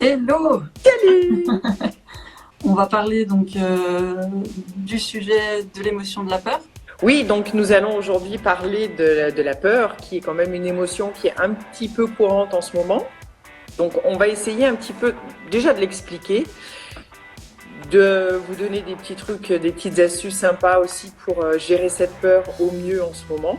Hello! Salut! On va parler donc du sujet de l'émotion de la peur. Oui, donc nous allons aujourd'hui parler de la peur, qui est quand même une émotion qui est un petit peu courante en ce moment. Donc on va essayer un petit peu déjà de l'expliquer, de vous donner des petits trucs, des petites astuces sympas aussi pour gérer cette peur au mieux en ce moment.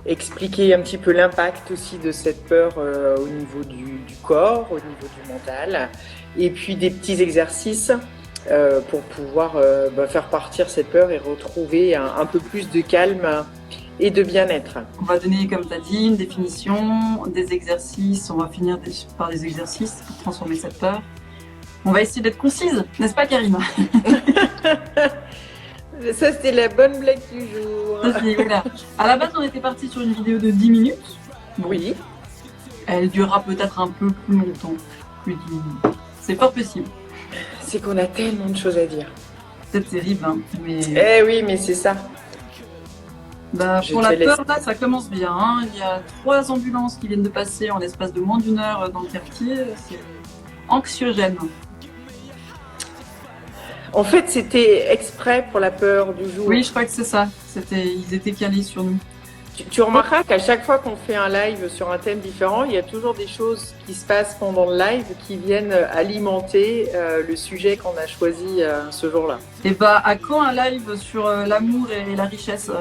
Expliquer un petit peu l'impact aussi de cette peur au niveau du corps, au niveau du mental, et puis des petits exercices pour pouvoir faire partir cette peur et retrouver un peu plus de calme et de bien-être. On va donner, comme tu as dit, une définition, des exercices. On va finir par des exercices pour transformer cette peur. On va essayer d'être concise, n'est-ce pas, Karine? Ça, c'était la bonne blague du jour. Voilà. À la base, on était parti sur une vidéo de 10 minutes. Bon, oui. Elle durera peut-être un peu plus longtemps. Plus de 10 minutes. C'est fort possible. C'est qu'on a tellement de choses à dire. C'est terrible, hein, mais... Eh oui, mais c'est ça. Pour la peur, là, ça commence bien. Hein. Il y a 3 ambulances qui viennent de passer en l'espace de moins d'1 heure dans le quartier. C'est anxiogène. En fait, c'était exprès pour la peur du jour. Oui, je crois que c'est ça. Ils étaient calés sur nous. Tu remarqueras qu'à chaque fois qu'on fait un live sur un thème différent, il y a toujours des choses qui se passent pendant le live qui viennent alimenter le sujet qu'on a choisi ce jour-là. Et bah, à quand un live sur l'amour et la richesse?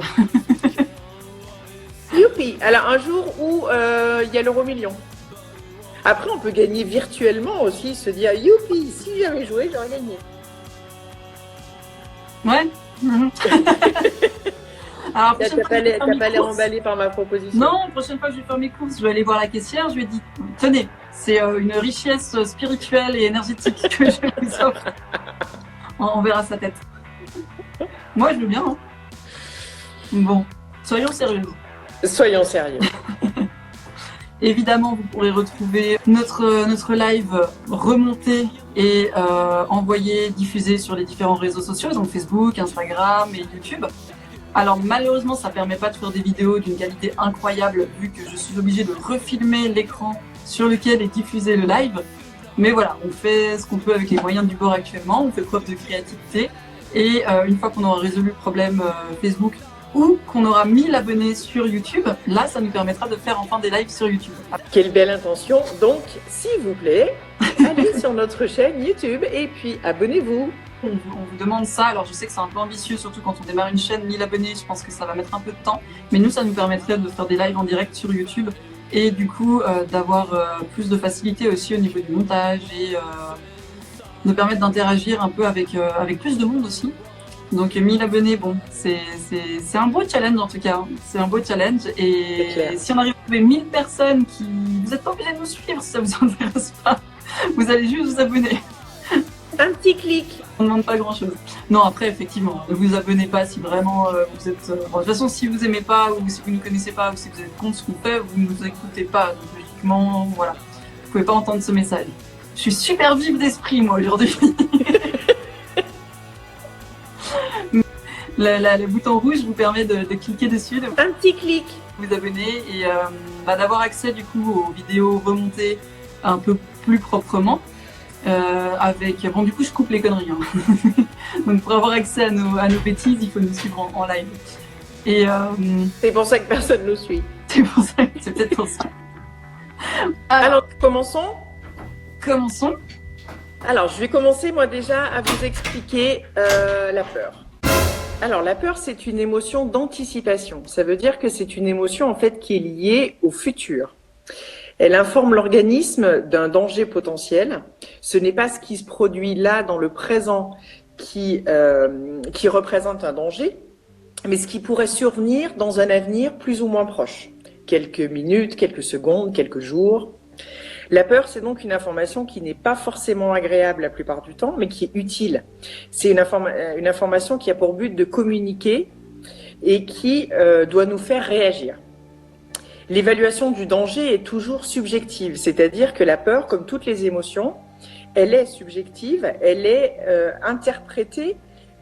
Youpi! Alors, un jour où il y a l'euro million. Après, on peut gagner virtuellement aussi, se dire youpi, si j'avais joué, j'aurais gagné. Ouais. Alors, t'as pas l'air emballé par ma proposition. Non, prochaine fois que je vais faire mes courses, je vais aller voir la caissière. Je lui ai dit, tenez, c'est une richesse spirituelle et énergétique que je vous offre. On verra sa tête. Moi, je veux bien. Hein. Bon, soyons sérieux. Soyons sérieux. Évidemment, vous pourrez retrouver notre live remonté et envoyé, diffusé sur les différents réseaux sociaux, donc Facebook, Instagram et YouTube. Alors malheureusement, ça ne permet pas de faire des vidéos d'une qualité incroyable vu que je suis obligée de refilmer l'écran sur lequel est diffusé le live. Mais voilà, on fait ce qu'on peut avec les moyens du bord actuellement, on fait preuve de créativité. Et une fois qu'on aura résolu le problème Facebook ou qu'on aura 1000 abonnés sur YouTube, là, ça nous permettra de faire enfin des lives sur YouTube. Quelle belle intention. Donc, s'il vous plaît, allez sur notre chaîne YouTube et puis abonnez-vous. On vous demande ça, alors je sais que c'est un peu ambitieux, surtout quand on démarre une chaîne 1000 abonnés, je pense que ça va mettre un peu de temps, mais nous ça nous permettrait de faire des lives en direct sur YouTube et du coup d'avoir plus de facilité aussi au niveau du montage et de permettre d'interagir un peu avec plus de monde aussi. Donc 1000 abonnés, bon, c'est un beau challenge en tout cas, c'est un beau challenge et si on arrive à trouver 1000 personnes qui... Vous n'êtes pas obligé de nous suivre si ça vous intéresse pas, vous allez juste vous abonner. Un petit clic. On ne demande pas grand chose. Non, après, effectivement, ne vous abonnez pas si vraiment vous êtes... Bon, de toute façon, si vous aimez pas, ou si vous ne connaissez pas, ou si vous êtes contre ce qu'on fait, vous ne nous écoutez pas. Donc, logiquement, voilà. Vous pouvez pas entendre ce message. Je suis super vive d'esprit, moi, aujourd'hui. Le bouton rouge vous permet de cliquer dessus. Un petit clic. Vous abonner et d'avoir accès, du coup, aux vidéos remontées un peu plus proprement. Bon, du coup, je coupe les conneries. Hein. Donc, pour avoir accès à nos bêtises, il faut nous suivre en live. Et c'est pour ça que personne nous suit. C'est peut-être pour ça. Alors, commençons. Commençons. Alors, je vais commencer, moi, déjà, à vous expliquer la peur. Alors, la peur, c'est une émotion d'anticipation. Ça veut dire que c'est une émotion, en fait, qui est liée au futur. Elle informe l'organisme d'un danger potentiel. Ce n'est pas ce qui se produit là dans le présent qui représente un danger, mais ce qui pourrait survenir dans un avenir plus ou moins proche. Quelques minutes, quelques secondes, quelques jours. La peur, c'est donc une information qui n'est pas forcément agréable la plupart du temps, mais qui est utile. C'est une information qui a pour but de communiquer et qui doit nous faire réagir. L'évaluation du danger est toujours subjective, c'est-à-dire que la peur, comme toutes les émotions, elle est subjective, elle est interprétée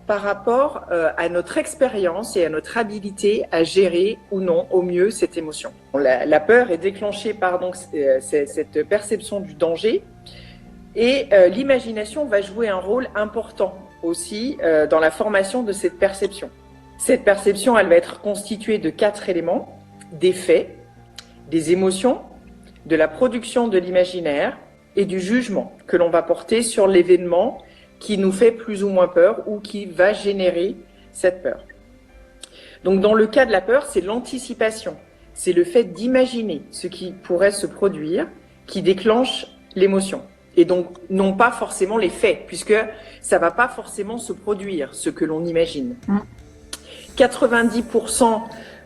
par rapport à notre expérience et à notre habilité à gérer ou non au mieux cette émotion. La peur est déclenchée par donc cette perception du danger Et l'imagination va jouer un rôle important aussi dans la formation de cette perception. Cette perception, elle va être constituée de 4 éléments: des faits, des émotions, de la production de l'imaginaire et du jugement que l'on va porter sur l'événement qui nous fait plus ou moins peur ou qui va générer cette peur. Donc dans le cas de la peur, c'est l'anticipation. C'est le fait d'imaginer ce qui pourrait se produire qui déclenche l'émotion. Et donc non pas forcément les faits, puisque ça va pas forcément se produire, ce que l'on imagine. 90%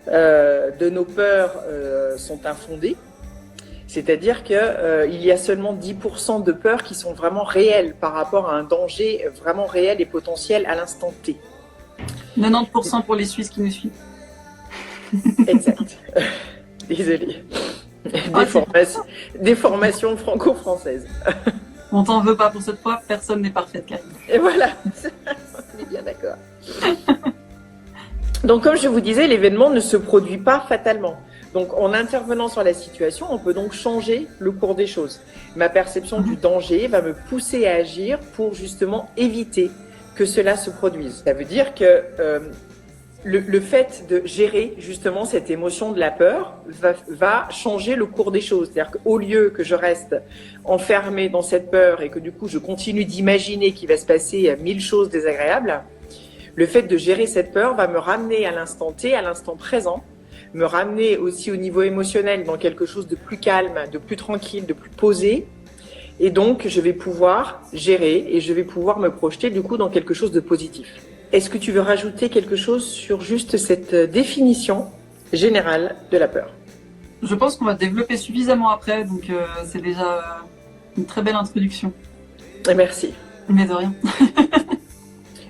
de nos peurs sont infondées. C'est-à-dire qu'il y a seulement 10% de peurs qui sont vraiment réelles par rapport à un danger vraiment réel et potentiel à l'instant T. 90% pour les Suisses qui nous suivent. Exact. Désolée. Des formations franco-françaises. On t'en veut pas pour cette fois, personne n'est parfaite, Karine. Et voilà, on est bien d'accord. Donc comme je vous disais, l'événement ne se produit pas fatalement. Donc en intervenant sur la situation, on peut donc changer le cours des choses. Ma perception du danger va me pousser à agir pour justement éviter que cela se produise. Ça veut dire que le fait de gérer justement cette émotion de la peur va changer le cours des choses. C'est-à-dire qu'au lieu que je reste enfermée dans cette peur et que du coup je continue d'imaginer qu'il va se passer 1000 choses désagréables, le fait de gérer cette peur va me ramener à l'instant T, à l'instant présent, me ramener aussi au niveau émotionnel dans quelque chose de plus calme, de plus tranquille, de plus posé. Et donc, je vais pouvoir gérer et je vais pouvoir me projeter du coup dans quelque chose de positif. Est-ce que tu veux rajouter quelque chose sur juste cette définition générale de la peur? Je pense qu'on va développer suffisamment après, donc c'est déjà une très belle introduction. Merci. Mais de rien.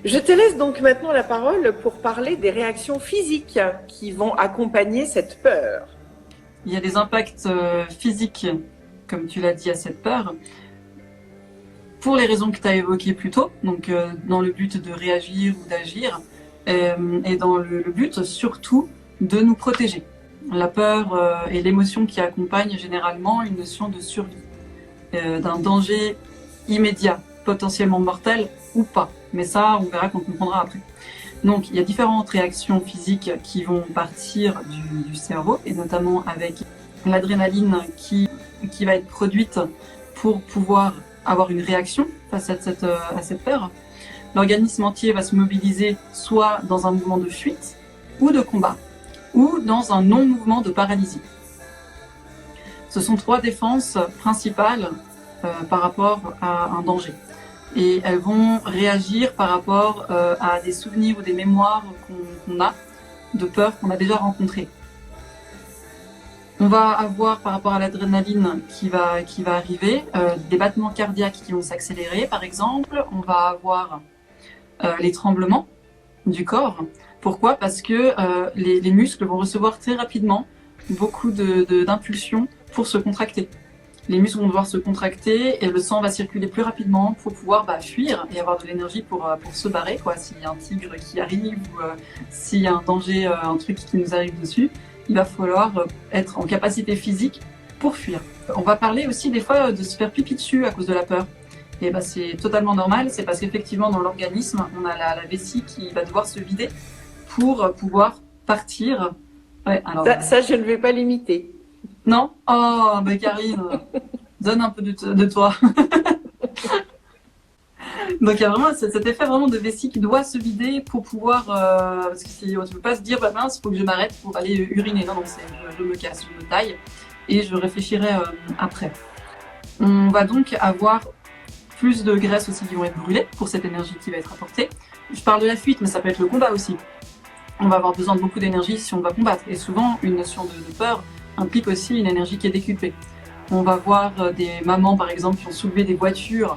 Je te laisse donc maintenant la parole pour parler des réactions physiques qui vont accompagner cette peur. Il y a des impacts physiques, comme tu l'as dit, à cette peur, pour les raisons que tu as évoquées plus tôt, donc dans le but de réagir ou d'agir, et dans le but surtout de nous protéger. La peur est l'émotion qui accompagne généralement une notion de survie, d'un danger immédiat, potentiellement mortel ou pas. Mais ça, on verra qu'on comprendra après. Donc, il y a différentes réactions physiques qui vont partir du cerveau, et notamment avec l'adrénaline qui va être produite pour pouvoir avoir une réaction face à cette peur. L'organisme entier va se mobiliser soit dans un mouvement de fuite ou de combat, ou dans un non-mouvement de paralysie. Ce sont 3 défenses principales par rapport à un danger. Et elles vont réagir par rapport à des souvenirs ou des mémoires qu'on a de peur qu'on a déjà rencontrées. On va avoir par rapport à l'adrénaline qui va arriver des battements cardiaques qui vont s'accélérer par exemple. On va avoir les tremblements du corps. Pourquoi? Parce que les muscles vont recevoir très rapidement beaucoup d'impulsions pour se contracter. Les muscles vont devoir se contracter et le sang va circuler plus rapidement pour pouvoir fuir et avoir de l'énergie pour se barrer, quoi. S'il y a un tigre qui arrive ou s'il y a un danger, un truc qui nous arrive dessus, il va falloir être en capacité physique pour fuir. On va parler aussi des fois de se faire pipi dessus à cause de la peur. Et c'est totalement normal, c'est parce qu'effectivement dans l'organisme, on a la vessie qui va devoir se vider pour pouvoir partir. Ouais, alors, ça, je ne vais pas l'imiter. Non? Oh, Karine, donne un peu de toi. Donc il y a vraiment cet effet vraiment de vessie qui doit se vider pour pouvoir, parce que si on ne peut pas se dire mince, il faut que je m'arrête pour aller uriner. Non, je me casse, je me taille et je réfléchirai après. On va donc avoir plus de graisses aussi qui vont être brûlées pour cette énergie qui va être apportée. Je parle de la fuite, mais ça peut être le combat aussi. On va avoir besoin de beaucoup d'énergie si on va combattre. Et souvent, une notion de peur implique aussi une énergie qui est décuplée. On va voir des mamans, par exemple, qui ont soulevé des voitures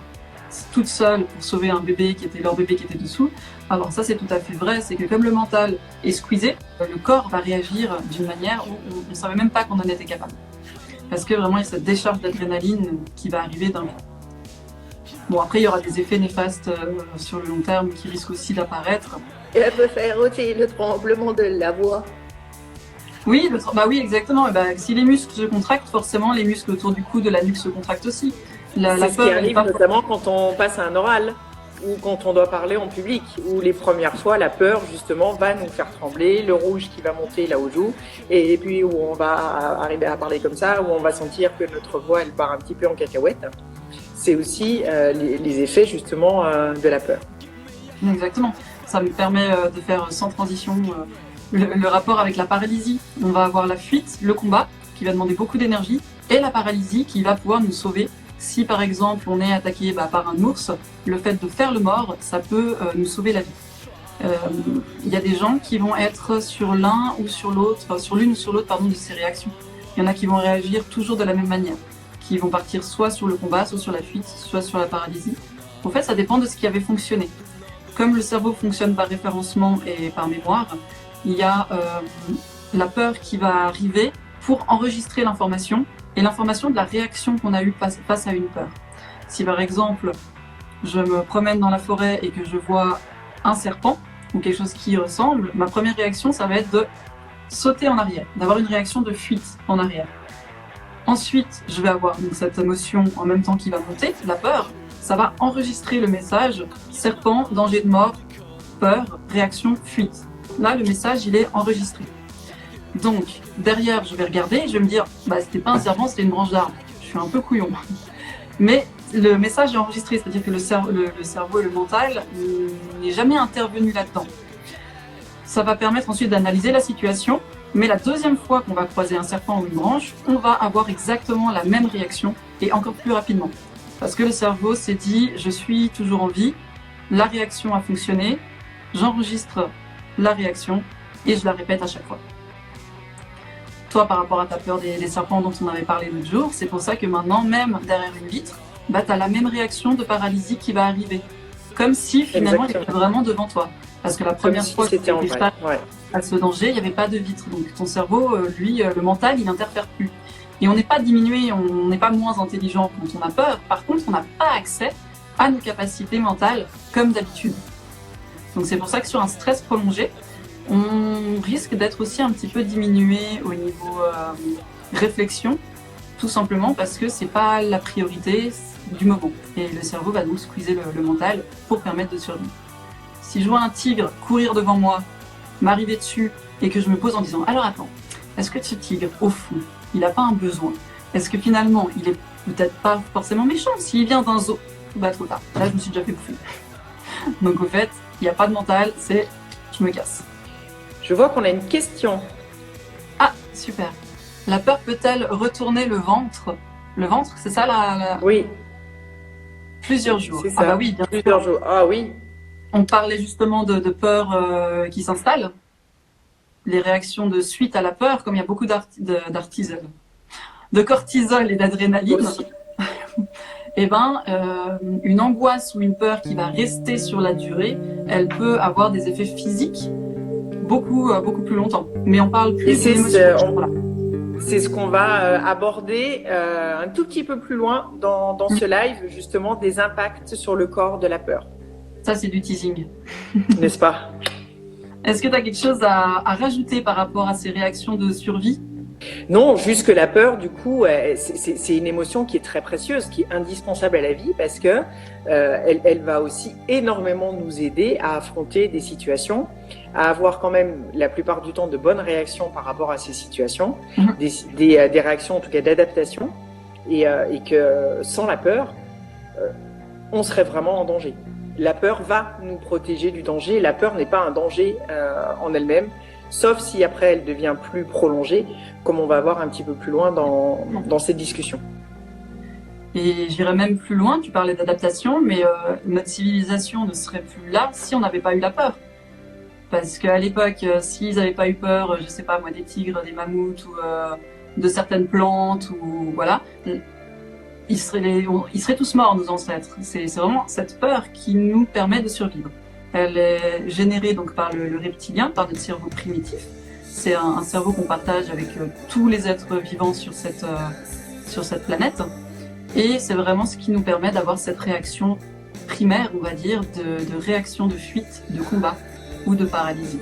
toutes seules pour sauver leur bébé qui était dessous. Alors ça, c'est tout à fait vrai, c'est que comme le mental est squeezé, le corps va réagir d'une manière où on ne savait même pas qu'on en était capable. Parce que vraiment, il y a cette décharge d'adrénaline qui va arriver d'un coup. Bon, après, il y aura des effets néfastes sur le long terme qui risquent aussi d'apparaître. Et elle peut faire aussi le tremblement de la voix. Oui, oui, exactement. Si les muscles se contractent, forcément, les muscles autour du cou, de la nuque se contractent aussi. La C'est ce qui peur, elle n'est arrive pas... notamment quand on passe à un oral ou quand on doit parler en public, où les premières fois, la peur, justement, va nous faire trembler, le rouge qui va monter là aux joues, et puis où on va arriver à parler comme ça, où on va sentir que notre voix, elle part un petit peu en cacahuète. C'est aussi les effets, justement, de la peur. Exactement. Ça me permet de faire sans transition le rapport avec la paralysie. On va avoir la fuite, le combat, qui va demander beaucoup d'énergie, et la paralysie qui va pouvoir nous sauver. Si par exemple on est attaqué par un ours, le fait de faire le mort, ça peut nous sauver la vie. Il y a des gens qui vont être sur l'un ou sur l'autre, sur l'une ou sur l'autre de ces réactions. Il y en a qui vont réagir toujours de la même manière, qui vont partir soit sur le combat, soit sur la fuite, soit sur la paralysie. En fait, ça dépend de ce qui avait fonctionné. Comme le cerveau fonctionne par référencement et par mémoire, il y a la peur qui va arriver pour enregistrer l'information et l'information de la réaction qu'on a eue face à une peur. Si par exemple, je me promène dans la forêt et que je vois un serpent ou quelque chose qui y ressemble, ma première réaction, ça va être de sauter en arrière, d'avoir une réaction de fuite en arrière. Ensuite, je vais avoir donc, cette émotion en même temps qui va monter, la peur. Ça va enregistrer le message serpent, danger de mort, peur, réaction, fuite. Là, le message, il est enregistré. Donc, derrière, je vais regarder et je vais me dire, c'était pas un serpent, c'était une branche d'arbre. Je suis un peu couillon. Mais le message est enregistré, c'est-à-dire que le cerveau et le mental n'est jamais intervenu là-dedans. Ça va permettre ensuite d'analyser la situation, mais la deuxième fois qu'on va croiser un serpent ou une branche, on va avoir exactement la même réaction et encore plus rapidement. Parce que le cerveau s'est dit, je suis toujours en vie, la réaction a fonctionné, j'enregistre la réaction et je la répète à chaque fois. Toi, par rapport à ta peur des serpents dont on avait parlé l'autre jour, c'est pour ça que maintenant, même derrière une vitre, tu as la même réaction de paralysie qui va arriver. Comme si finalement il était vraiment devant toi. Parce que la première fois que tu n'arrives pas à ce danger, il n'y avait pas de vitre. Donc ton cerveau, lui, le mental, il n'interfère plus. Et on n'est pas diminué, on n'est pas moins intelligent quand on a peur. Par contre, on n'a pas accès à nos capacités mentales comme d'habitude. Donc c'est pour ça que sur un stress prolongé, on risque d'être aussi un petit peu diminué au niveau réflexion, tout simplement parce que c'est pas la priorité du moment. Et le cerveau va donc squeezer le mental pour permettre de survivre. Si je vois un tigre courir devant moi, m'arriver dessus, et que je me pose en disant « Alors attends, est-ce que ce tigre, au fond, il n'a pas un besoin? Est-ce que finalement, il est peut-être pas forcément méchant s'il vient d'un zoo ?» Trop tard. Là, je me suis déjà fait bouffer. Donc au fait, il n'y a pas de mental, c'est « je me casse ». Je vois qu'on a une question. Ah, super. La peur peut-elle retourner le ventre? Le ventre, c'est ça la... Oui. Plusieurs jours. C'est ça. Oui, bien Plusieurs sûr. jours. Ah oui. On parlait justement de peur qui s'installe. Les réactions de suite à la peur, comme il y a beaucoup de cortisol et d'adrénaline, une angoisse ou une peur qui va rester sur la durée, elle peut avoir des effets physiques beaucoup plus longtemps. Mais on parle plus d'émotions. C'est ce qu'on va aborder un tout petit peu plus loin dans ce live, justement, des impacts sur le corps de la peur. Ça, c'est du teasing. N'est-ce pas? Est-ce que tu as quelque chose à rajouter par rapport à ces réactions de survie? Non, juste que la peur, du coup, c'est une émotion qui est très précieuse, qui est indispensable à la vie parce que elle va aussi énormément nous aider à affronter des situations, à avoir quand même la plupart du temps de bonnes réactions par rapport à ces situations, des réactions en tout cas d'adaptation, et que sans la peur, on serait vraiment en danger. La peur va nous protéger du danger. La peur n'est pas un danger en elle-même, sauf si après elle devient plus prolongée, comme on va voir un petit peu plus loin dans cette discussion. Et j'irais même plus loin, tu parlais d'adaptation, mais notre civilisation ne serait plus là si on n'avait pas eu la peur. Parce qu'à l'époque, s'ils n'avaient pas eu peur, je sais pas moi, des tigres, des mammouths ou de certaines plantes, ou voilà, ils seraient tous morts, nos ancêtres. C'est vraiment cette peur qui nous permet de survivre. Elle est générée donc par le reptilien, par notre cerveau primitif. C'est un cerveau qu'on partage avec tous les êtres vivants sur cette planète. Et c'est vraiment ce qui nous permet d'avoir cette réaction primaire, on va dire, de réaction de fuite, de combat ou de paralysie.